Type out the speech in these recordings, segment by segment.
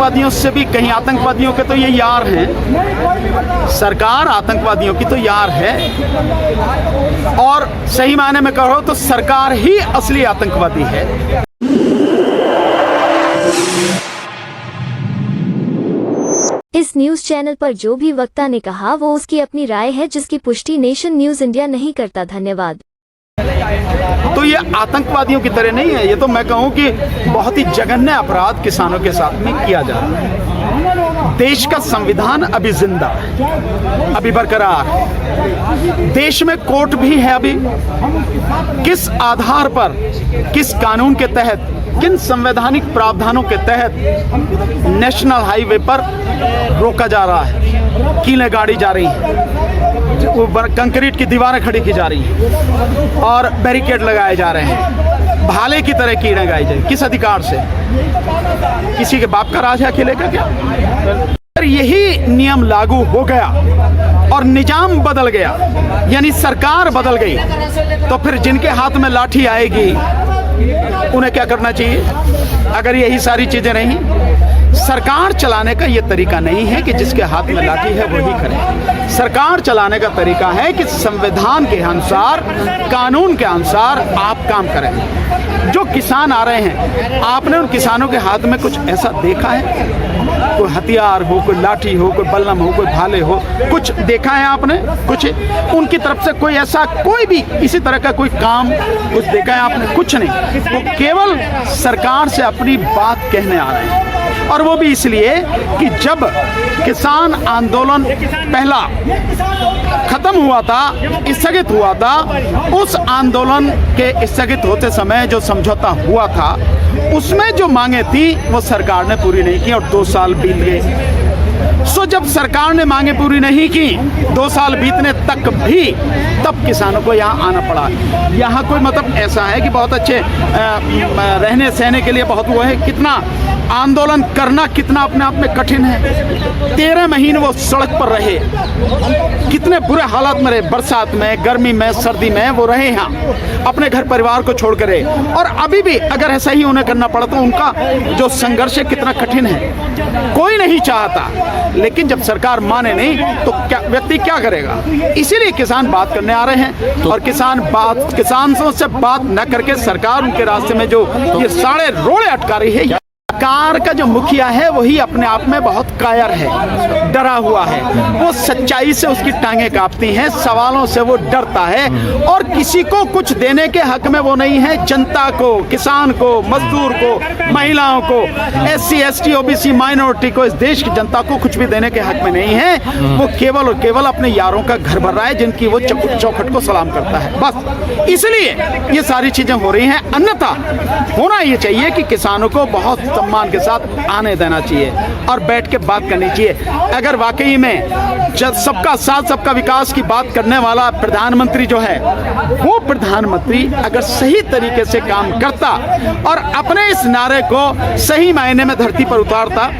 आतंकवादियों से भी कहीं आतंकवादियों के तो ये यार हैं, सरकार आतंकवादियों की तो यार है, और सही मायने में कहो तो सरकार ही असली आतंकवादी है। इस न्यूज चैनल पर जो भी वक्ता ने कहा वो उसकी अपनी राय है, जिसकी पुष्टि नेशन न्यूज इंडिया नहीं करता। धन्यवाद। तो ये आतंकवादियों की तरह नहीं है, ये तो मैं कहूँ कि बहुत ही जघन्य अपराध किसानों के साथ में किया जा रहा है। देश का संविधान अभी जिंदा है, अभी बरकरार है, देश में कोर्ट भी है अभी। किस आधार पर, किस कानून के तहत, किन संवैधानिक प्रावधानों के तहत नेशनल हाईवे पर रोका जा रहा है, कीलें गाड़ी जा रही हैं, कंक्रीट की दीवारें खड़ी की जा रही हैं और बैरिकेड लगाए जा रहे हैं, भाले की तरह कीड़े गाई जाए, किस अधिकार से? किसी के बाप का राज है अकेले का क्या? अगर यही नियम लागू हो गया और निजाम बदल गया, यानी सरकार बदल गई, तो फिर जिनके हाथ में लाठी आएगी उन्हें क्या करना चाहिए? अगर यही सारी चीजें नहीं, सरकार चलाने का यह तरीका नहीं है कि जिसके हाथ में लाठी है वही करे। सरकार चलाने का तरीका है कि संविधान के अनुसार, कानून के अनुसार आप काम करें। जो किसान आ रहे हैं, आपने उन किसानों के हाथ में कुछ ऐसा देखा है? कोई हथियार हो, कोई लाठी हो, कोई बल्लम हो, कोई भाले हो, कुछ देखा है आपने? कुछ उनकी तरफ से कोई ऐसा, कोई भी इसी तरह का कोई काम कुछ देखा है आपने? कुछ नहीं। वो केवल सरकार से अपनी बात कहने आ रहे हैं, और वो भी इसलिए कि जब किसान आंदोलन पहला खत्म हुआ था, स्थगित हुआ था, उस आंदोलन के स्थगित होते समय जो समझौता हुआ था उसमें जो मांगे थी वो सरकार ने पूरी नहीं की और 2 साल बीत गए। जब सरकार ने मांगे पूरी नहीं की, 2 साल बीतने तक भी, तब किसानों को यहाँ आना पड़ा। यहाँ कोई मतलब ऐसा है कि बहुत अच्छे रहने सहने के लिए बहुत वो है, कितना आंदोलन करना कितना अपने आप में कठिन है। 13 महीने वो सड़क पर रहे, कितने बुरे हालात में रहे, बरसात में, गर्मी में, सर्दी में वो रहे यहाँ, अपने घर परिवार को छोड़ कर रहे, और अभी भी अगर ऐसा ही उन्हें करना पड़ा तो उनका जो संघर्ष है कितना कठिन है, कोई नहीं चाहता। लेकिन जब सरकार माने नहीं तो क्या व्यक्ति क्या करेगा? इसीलिए किसान बात करने आ रहे हैं, और किसानों से बात न करके सरकार उनके रास्ते में जो ये सारे रोड़े अटका रही है। सरकार का जो मुखिया है वही अपने आप में बहुत कायर है, डरा हुआ है, वो सच्चाई से उसकी टांगें कांपती हैं, सवालों से वो डरता है, और किसी को कुछ देने के हक में वो नहीं है। जनता को, किसान को, मजदूर को, महिलाओं को, SC ST OBC माइनॉरिटी को, इस देश की जनता को कुछ भी देने के हक में नहीं है। वो केवल और केवल अपने यारों का घर भर रहा है, जिनकी वो चौखट को सलाम करता है, बस। इसलिए ये सारी चीजें हो रही हैं। अन्यथा होना ये चाहिए कि किसानों को बहुत सम्मान के साथ आने देना चाहिए और बैठ के बात करनी चाहिए। अगर वाकई में जब सबका साथ सबका विकास की बात करने वाला प्रधानमंत्री जो है, वो प्रधानमंत्री अगर सही तरीके से काम करता और अपने इस नारे को सही मायने में धरती पर उतारता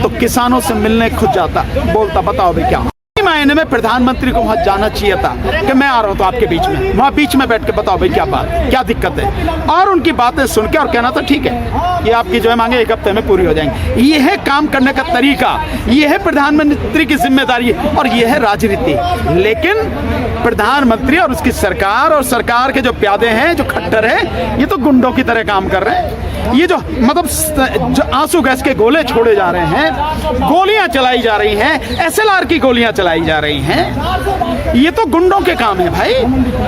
तो किसानों से मिलने खुद जाता, बोलता बताओ भाई क्या मायने में प्रधानमंत्री को वहां जाना चाहिए था कि मैं आ रहा हूं तो आपके बीच में, वहां बीच में बैठ के बताओ भाई क्या बात, क्या दिक्कत है, और उनकी बातें सुन के और कहना था ठीक है ये आपकी जो है मांगे 1 हफ्ते में पूरी हो जाएंगी। ये है काम करने का तरीका, ये है प्रधानमंत्री की जिम्मेदारी और ये है राजनीति। लेकिन प्रधानमंत्री और उसकी सरकार और सरकार के जो प्यादे हैं, जो खट्टर है, ये तो गुंडों की तरह काम कर रहे हैं। ये जो मतलब जो आंसू गैस के गोले छोड़े जा रहे हैं, गोलियां चलाई जा रही हैं, SLR की गोलियां चलाई जा रही हैं, ये तो गुंडों के काम है भाई।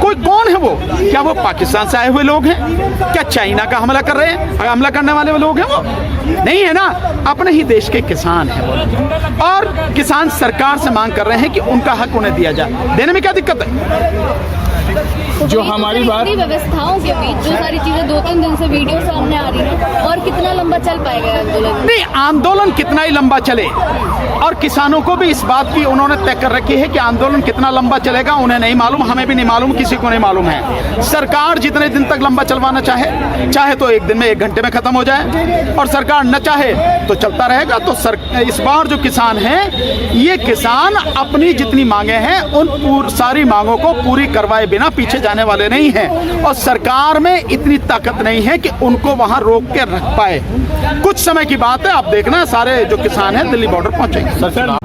कोई कौन है वो? क्या वो पाकिस्तान से आए हुए लोग हैं? क्या चाइना का हमला कर रहे हैं? हमला करने वाले वो लोग हैं? वो नहीं है ना, अपने ही देश के किसान हैं वो, और किसान सरकार से मांग कर रहे हैं कि उनका हक उन्हें दिया जाए। देने में क्या दिक्कत है? जो हमारी बात व्यवस्थाओं के बीच जो सारी चीजें 2-3 दिन से वीडियो सामने आ रही है, और कितना लंबा चल पाएगा आंदोलन? नहीं, आंदोलन कितना ही लंबा चले, और किसानों को भी इस बात की उन्होंने तय कर रखी है कि आंदोलन कितना लंबा चलेगा उन्हें नहीं मालूम, हमें भी नहीं मालूम, किसी को नहीं मालूम है। सरकार जितने दिन तक लंबा चलवाना चाहे तो 1 दिन में 1 घंटे में खत्म हो जाए, और सरकार न चाहे तो चलता रहेगा। तो इस बार जो किसान हैं, ये किसान अपनी जितनी मांगे हैं उन सारी मांगों को पूरी करवाए बिना पीछे जाने वाले नहीं हैं और सरकार में इतनी ताकत नहीं है कि उनको वहां रोक के रख पाए। कुछ समय की बात है, आप देखना सारे जो किसान हैं दिल्ली बॉर्डर पहुंचेंगे। सर